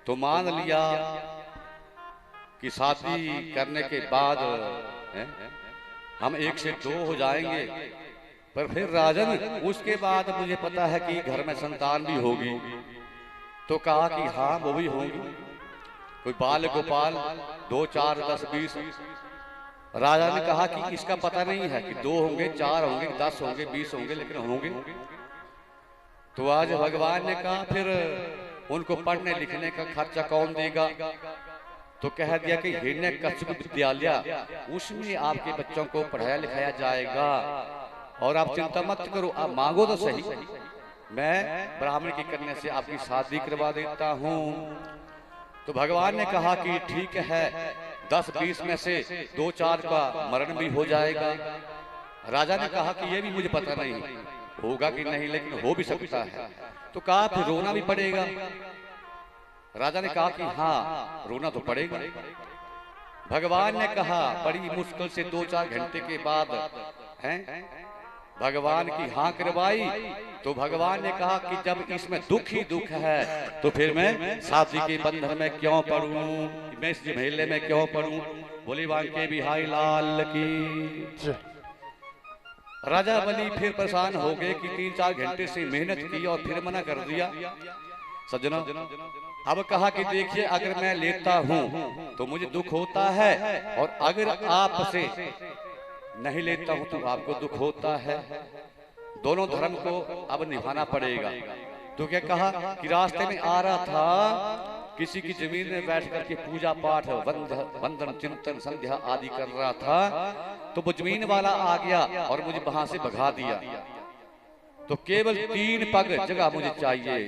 तो मान लिया कि शादी करने के बाद हम एक से दो हो जाएंगे, पर फिर राजन उसके बाद मुझे पता है कि घर में संतान भी होगी। तो कहा कि हाँ वो भी होगी, कोई बाल गोपाल 2 4 10 20। राजा ने कहा कि इसका पता नहीं है कि 2 होंगे 4 होंगे 10 होंगे 20 होंगे, लेकिन होंगे। तो आज भगवान ने कहा फिर उनको पढ़ने लिखने का खर्चा कौन देगा? तो कह दिया कि हिरण्यकश्यप विद्यालय, उसमें आपके बच्चों को पढ़ाया लिखाया जाएगा। और आप चिंता मत करो, आप मांगो तो सही, मैं ब्राह्मण की कन्या से आपकी शादी करवा देता हूँ। तो भगवान ने कहा कि ठीक है, 10-20 में से 2-4 का मरण भी हो जाएगा। राजा ने कहा कि ये भी मुझे पता नहीं होगा कि नहीं, लेकिन हो भी सकता है। तो कहा फिर रोना भी पड़ेगा। राजा ने कहा कि हाँ रोना तो पड़ेगा। भगवान ने कहा बड़ी मुश्किल से 2-4 घंटे के बाद हैं भगवान की हाँ करवाई। तो भगवान ने कहा कि जब इसमें दुख ही दुख है तो फिर मैं शादी के बंधन में क्यों पड़ूं, मैं इस झमेले में क्यों पड़ूं। बोली बांके बिहारी लाल की। राजा बलि फिर परेशान हो गए कि 3-4 घंटे से मेहनत की और फिर मना कर दिया। सज्जनों, अब कहा कि देखिए अगर मैं लेता हूं तो मुझे दुख होता है, और अगर आपसे नहीं लेता हूं तो आपको दुख होता है। दोनों धर्म को अब निभाना पड़ेगा। तो क्या कहा कि रास्ते में आ रहा था, किसी की जमीन में बैठ करके पूजा पाठ वंदन चिंतन संध्या आदि कर रहा था। तो वो जमीन वाला आ गया और मुझे वहां से भगा दिया। तो केवल 3 पग जगह मुझे चाहिए।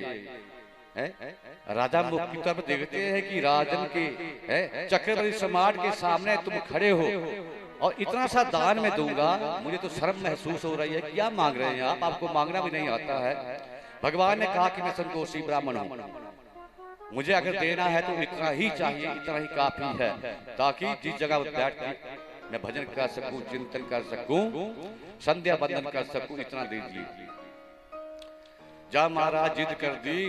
राजा मुख की तरफ देखते हैं कि राजन के चक्रवर्ती सम्राट के सामने तुम खड़े हो और इतना सा दान में दूंगा। मुझे तो शर्म महसूस हो रही है, क्या मांग रहे हैं आप? आपको मांगना भी नहीं आता है। भगवान ने कहा कि मैं संतोषी ब्राह्मण हूं, मुझे अगर देना है तो इतना ही चाहिए, इतना ही काफी है, ताकि जिस जगह बैठ कर मैं भजन कर सकूं, चिंतन कर सकूं, संध्या बंदन कर सकूं, इतना दीजिए। जा महाराज जिद कर दी।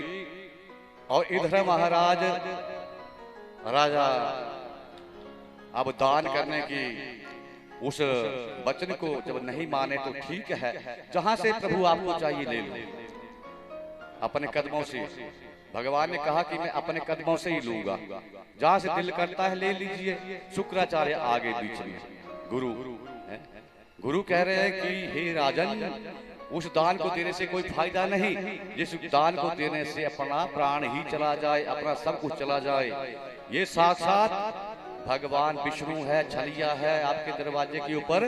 और इधर महाराज राजा अब दान करने की उस वचन को जब नहीं माने तो ठीक है, जहां से प्रभु आपको चाहिए ले लो, अपने कदमों से। भगवान ने कहा कि मैं अपने कदमों से ही लूंगा, जहां से दिल करता है ले लीजिए। शुक्राचार्य आगे बीच में गुरु कह रहे हैं कि हे राजन, उस दान को देने से कोई फायदा नहीं, जिस दान को देने से अपना प्राण ही चला जाए, अपना सब कुछ चला जाए। ये साक्षात भगवान विष्णु है, छलिया है आपके दरवाजे के ऊपर,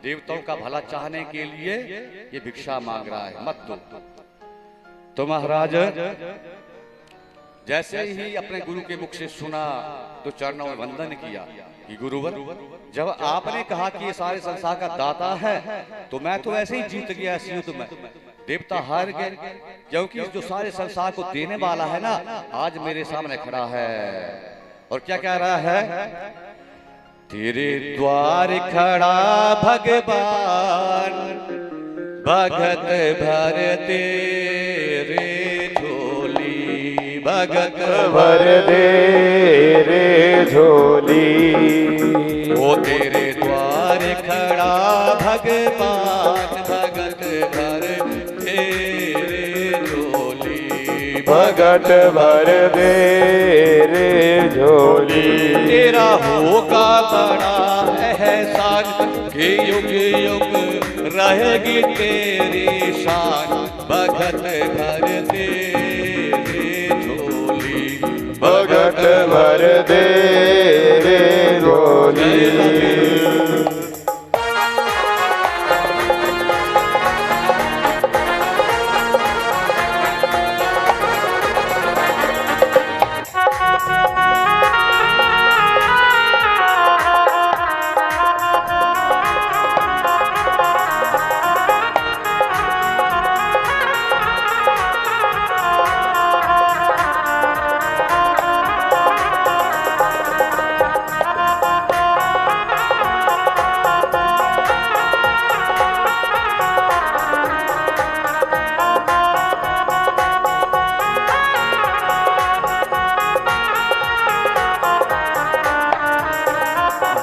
देवताओं का भला चाहने के लिए ये भिक्षा मांग रहा है, मत दो। तो महाराज जैसे ही अपने गुरु के मुख से सुना तो चरणों में वंदन किया कि गुरुवर, जब आपने कहा कि ये सारे संसार का दाता है तो मैं तो ऐसे ही जीत गया इस युद्ध में, देवता हार गए, क्योंकि जो सारे संसार को देने वाला है ना आज मेरे सामने खड़ा है। और क्या कह रहा है? तेरे द्वार खड़ा भगवान, भगत भर तेरे झोली, भगत भर दे रे झोली। वो तेरे द्वार खड़ा भगवान, भगत भर तेरे झोली, भगत भर दे रे झोली। तेरा होगा बड़ा एहसान कि युग युग रहेगी तेरी शान, भगत भर दे रे झोली, भगत भर दे रे झोली।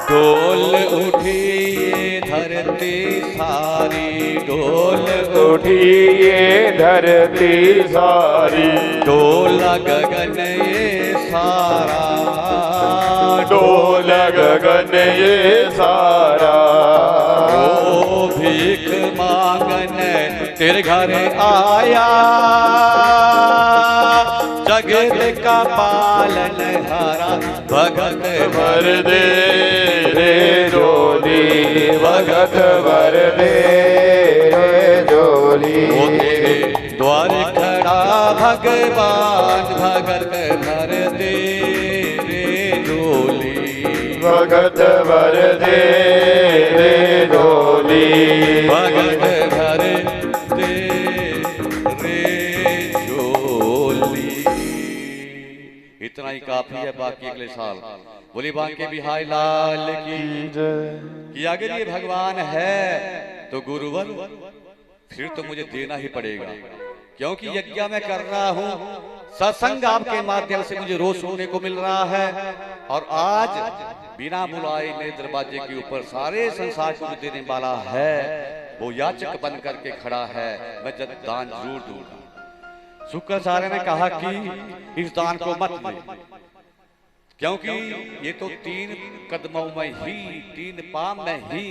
डोल उठी ये धरती सारी, डोल उठी ये धरती सारी, डोला गगन ये सारा, डोला गगन ये सारा। ओ भीख मांगन तेरे घर आया, जगत का पालन हारा, भगत भर दे रे झोली, भगत भर दे रे झोली। वो तेरे द्वार खड़ा भगवान, भगत भर दे रे झोली, भगत भर दे रे झोली, भगत भर दे रे झोली। इतना ही काफी है, बाकी अगले साल बोली बांके बिहारी लाल की कि अगर ये भगवान है तो गुरुवर फिर तो मुझे देना ही पड़ेगा, क्योंकि यज्ञ मैं कर रहा हूँ, सत्संग आपके माध्यम से मुझे रोज सुनने को मिल रहा है। और आज बिना बुलाए मेरे दरवाजे के ऊपर सारे संसार को देने वाला है, वो याचक बन करके खड़ा है, मैं जब दान जरूर दूंगा। शुक्राचार्य ने कहा कि इस दान को मत ले, क्योंकि ये तो 3 कदमों में ही, 3 पाम में ही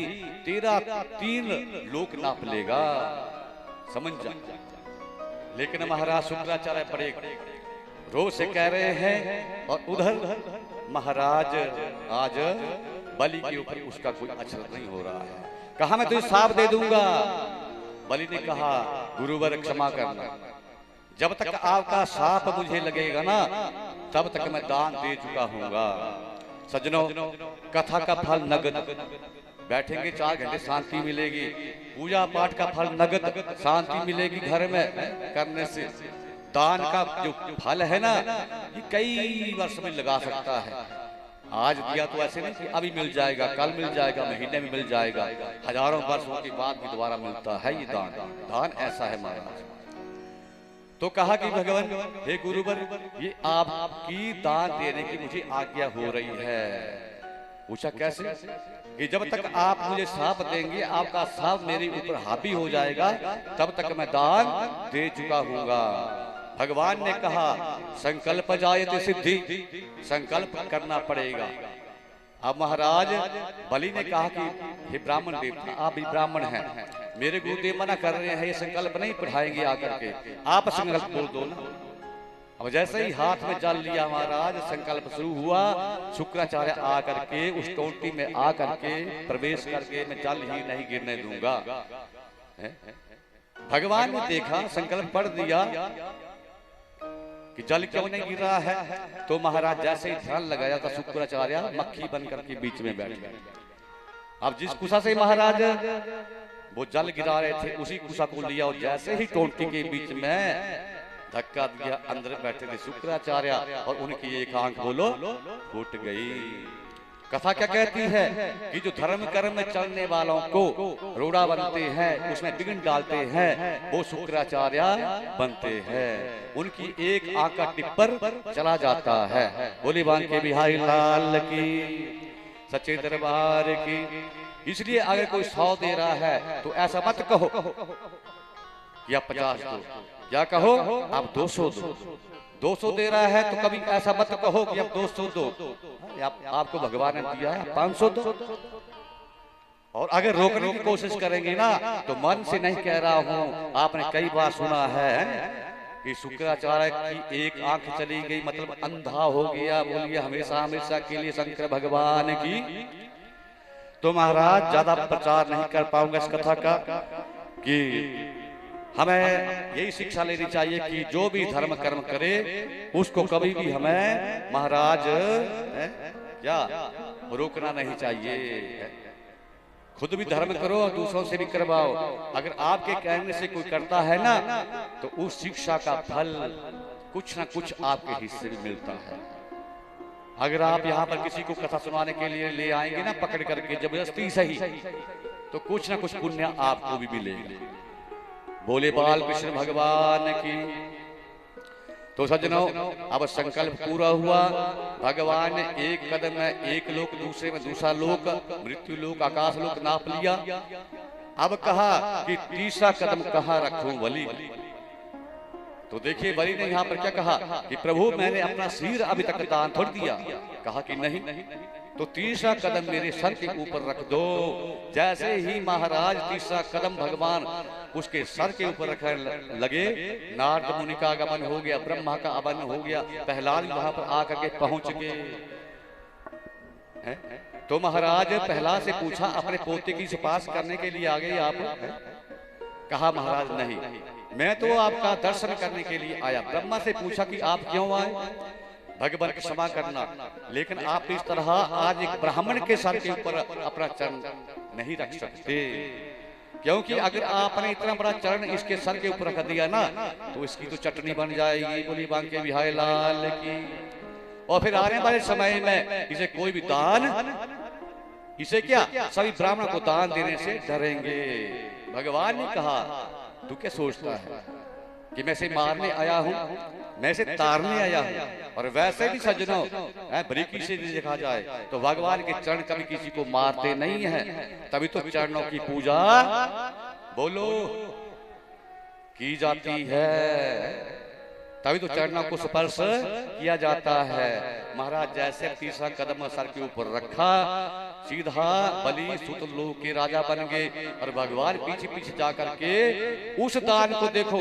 तेरा 3 लोक नाप लेगा, समझ जा। लेकिन महाराज शुक्राचार्य बड़े रोज से कह रहे हैं, और उधर महाराज आज बलि के ऊपर उसका कोई असर नहीं हो रहा है। कहा मैं तुझे साफ दे दूंगा। बलि ने कहा गुरुवर क्षमा करना, जब तक आपका साप मुझे लगेगा ना तब तक मैं दान दे चुका हूँगा। सज्जनों, कथा का फल नगद, बैठेंगे 4 घंटे शांति मिलेगी, पूजा पाठ का फल नगद शांति मिलेगी घर में करने से। दान का जो फल है ना, ये कई वर्ष में लगा सकता है। आज दिया तो ऐसे नहीं कि अभी मिल जाएगा, कल मिल जाएगा, महीने में मिल जाएगा, हजारों वर्षों के बाद भी दोबारा मिलता है ये दान। दान ऐसा है महाराज। तो कहा कि भगवान हे गुरुवर, ये आपकी दान देने की मुझे आज्ञा हो रही है। पूछा कैसे? कि जब तक आप मुझे साप देंगे, आपका साप मेरे ऊपर हावी हो जाएगा, तब तक मैं दान दे चुका हूँगा। भगवान ने कहा संकल्प जायते सिद्धि, संकल्प करना पड़ेगा। अब महाराज बलि ने कहा कि हे ब्राह्मण देवता, आप भी ब्राह्मण हैं, मेरे गुरुदेव मना कर रहे हैं, ये संकल्प नहीं पढ़ाएंगे आकर के, आप संकल्प बोल दो ना। अब जैसे ही हाथ में जल लिया महाराज, संकल्प शुरू हुआ। शुक्राचार्य आकर के उस टोटी में आकर के प्रवेश करके मैं जल ही नहीं गिरने दूंगा। भगवान ने देखा, संकल्प पढ़ दिया कि जल क्यों नहीं गिर रहा है, तो महाराज जैसे ही ध्यान लगाया था शुक्राचार्य मक्खी बनकर के बीच में बैठ गए। अब जिस कुशा से महाराज वो जल गिरा रहे थे, उसी कुशा को लिया और जैसे ही टोटी के बीच में धक्का दिया, अंदर बैठे थे शुक्राचार्य और उनकी एक आंख बोलो फूट गई। कथा क्या कहती है कि जो धर्म कर्म में चलने वालों को रोड़ा बनते हैं, उसमें विघ्न डालते हैं, वो शुक्राचार्य बनते हैं। उनकी एक आंख का टिप्पर चला जाता है। बोली बांके बिहारी लाल की, सच्चे दरबार की। इसलिए अगर कोई 100 दे रहा है तो ऐसा मत कहो या 50 दो, या कहो आप 200 दो। 200 दे रहा है तो कभी ऐसा मत कहो कि आप 200 दो, आपको भगवान ने दिया है 500 दो। और अगर रोकने की कोशिश करेंगे ना तो मन से नहीं कह रहा हूं, आपने कई बार सुना है कि शुक्राचार्य की एक आंख चली गई मतलब अंधा हो गया। बोलिए हमेशा हमेशा के लिए शंकर भगवान की। तो महाराज ज्यादा प्रचार नहीं कर पाऊंगा इस कथा का, कि हमें यही शिक्षा लेनी चाहिए कि जो भी धर्म कर्म करे उसको कभी भी हमें महाराज क्या रोकना नहीं चाहिए। खुद भी धर्म करो और दूसरों से भी करवाओ। अगर आपके कहने से कोई करता है ना तो उस शिक्षा का फल कुछ ना कुछ आपके हिस्से में मिलता है। अगर आप यहाँ पर किसी को कथा सुनाने के लिए ले आएंगे ना पकड़ करके जबरदस्ती सही, तो कुछ ना कुछ पुण्य आपको भी मिलेगा। बोले बाल कृष्ण भगवान की। तो सज्जनों, अब संकल्प पूरा हुआ। भगवान ने एक कदम में एक लोक, दूसरे में दूसरा लोक, मृत्यु लोक, आकाश लोक नाप लिया। अब कहा कि तीसरा कदम कहाँ रखूं बलि। तो देखिए बलि ने यहाँ पर क्या कहा कि प्रभु मैंने अपना सिर अभी तक दान थोड़ दिया। कहा कि नहीं, तो तीसरा कदम मेरे सर के ऊपर रख दो। जैसे ही महाराज तीसरा कदम भगवान उसके सर के ऊपर रखने लगे, नारद मुनि का आगमन हो गया, ब्रह्मा का आगमन हो गया, प्रहलाद वहां पर आकर के पहुंच गए। तो महाराज प्रहलाद से पूछा, अपने पोते की सुपास करने के लिए आ गए आप? कहा महाराज नहीं, मैं तो आपका दर्शन करने के लिए आया। ब्रह्मा से पूछा कि आप क्यों आए? भगवान की क्षमा करना, लेकिन आप इस तरह आज एक ब्राह्मण के सर के ऊपर अपना चरण नहीं रख सकते, क्योंकि अगर आपने इतना बड़ा चरण इसके सर के ऊपर रख दिया ना, तो इसकी तो चटनी बन जाएगी। बोली बांके बिहारी लाल की। और फिर आने वाले समय में इसे कोई भी दान, इसे क्या सभी ब्राह्मण को दान देने से डरेंगे। भगवान ने कहा, तू क्या सोचता है कि मैं इसे मारने आया हूं? मैं इसे तारने आया हूं। और वैसे भी सज्जनों, बरीकी से देखा जाए तो भगवान के चरण कभी किसी को मारते नहीं है। तभी तो चरणों की पूजा बोलो की जाती है, तभी तो चरणों को स्पर्श किया जाता है। महाराज जैसे तीसरा कदम सर के ऊपर रखा, सीधा बलि सुत लोक के राजा बन गए। और भगवान पीछे पीछे जाकर के उस दान को देखो,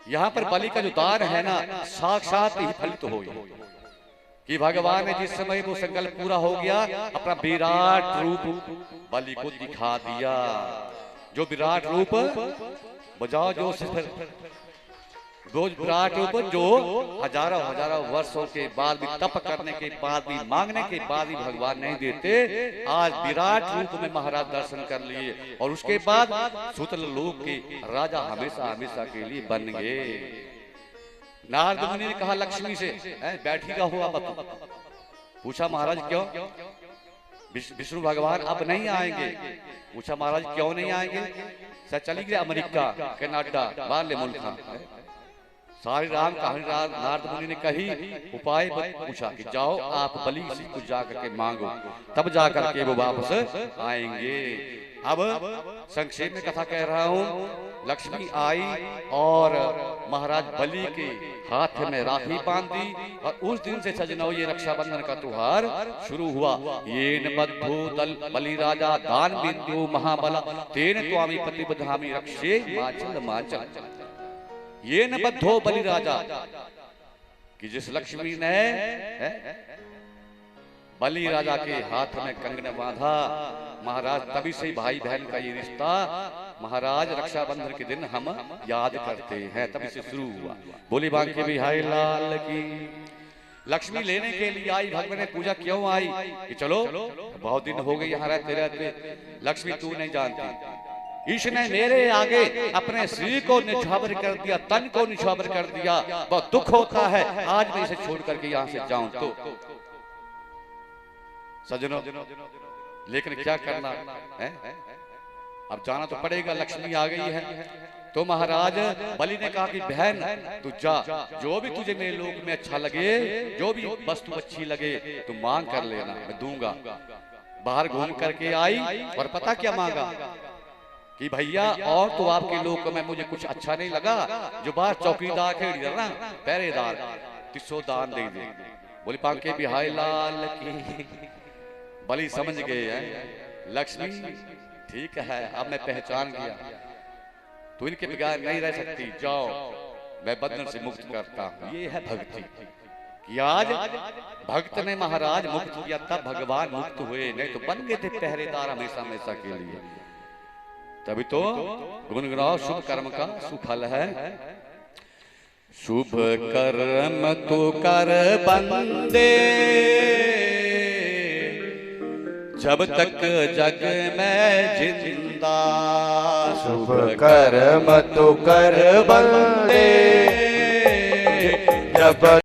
यहाँ पर बलि का जो दान है ना, साक्षात ही फलित हो कि भगवान ने जिस समय वो संकल्प पूरा हो गया, अपना विराट रूप बलि को दिखा दिया। जो विराट रूप बजाओ, जो विराट रूप जो हजारों हजारों वर्षों के बाद भी, तप करने के बाद भी, मांगने के बाद भी भगवान नहीं देते, आज विराट रूप में महाराज दर्शन कर लिए। और उसके बाद सुतल लोक के राजा हमेशा हमेशा के लिए बन गए। नारद मुनि ने कहा लक्ष्मी से, बैठी रहो आप। पूछा महाराज क्यों? विष्णु भगवान अब नहीं आएंगे। पूछा महाराज क्यों नहीं आएंगे? सर चली गए अमेरिका, कनाडा, बाहरले मुल्क। सारी राम कहानी नारद मुनि ने कही, उपाय पूछा कि जाओ आप बलि को जाकर के मांगो, तब जाकर के वो वापस आएंगे। अब संक्षेप में कथा कह रहा हूँ। लक्ष्मी आई और महाराज बलि के हाथ में राखी बांधी, और उस दिन से सजनों ये रक्षाबंधन का त्योहार शुरू हुआ। ये न बद्धो दल बलि राजा दान बिंदु महाबला, तेन त्वामी प्रतिबद्धामि रक्षे माचल माचल। ये न बद्धो बलि राजा, कि जिस लक्ष्मी ने बलि राजा के हाथ में कंगन बांधा, महाराज तभी से भाई बहन का ये रिश्ता महाराज रक्षाबंधन के दिन हम याद करते हैं, तभी से शुरू हुआ। बोली बांके बिहारी लाल की। लक्ष्मी लेने के लिए आई। भगवान ने पूजा क्यों आई? कि चलो बहुत दिन हो गए यहाँ रहते रहते। लक्ष्मी तू नहीं जानती, इसने मेरे आगे अपने शरीर को निछावर कर दिया, तन को निछावर कर दिया, बहुत दुख होता है। आज मैं इसे छोड़ करके यहाँ से जाऊं तो। सज्जनों, लेकिन क्या करना है, अब जाना तो पड़ेगा। लक्ष्मी आ गई है। तो महाराज बलि ने कहा कि बहन तू जा, जो भी तुझे मेरे लोक में अच्छा लगे, जो भी वस्तु अच्छी लगे तू मांग कर लेना, मैं दूंगा। बाहर घूम करके आई और पता क्या मांगा कि भैया और तो आपके लोक में मुझे कुछ अच्छा नहीं लगा, जो बाहर चौकीदार थे ना, पहरेदार, तिसो दान दे दे। बोली पांके बिहारी लाल की। बलि समझ गए हैं, लक्ष्मी ठीक है, अब मैं पहचान गया, तो इनके बगैर नहीं रह सकती, जाओ मैं बंधन से मुक्त करता हूं। ये है भक्ति कि आज भक्त ने महाराज मुक्त किया, तब भगवान मुक्त हुए, नहीं तो बन गए थे पहरेदार हमेशा हमेशा के लिए। तभी तो गुनगुनाओ, शुभ कर्म का सुफल है। शुभ कर्म तो कर बंदे, जब तक जग में जिंदा। शुभ कर्म तो कर बंदे, जब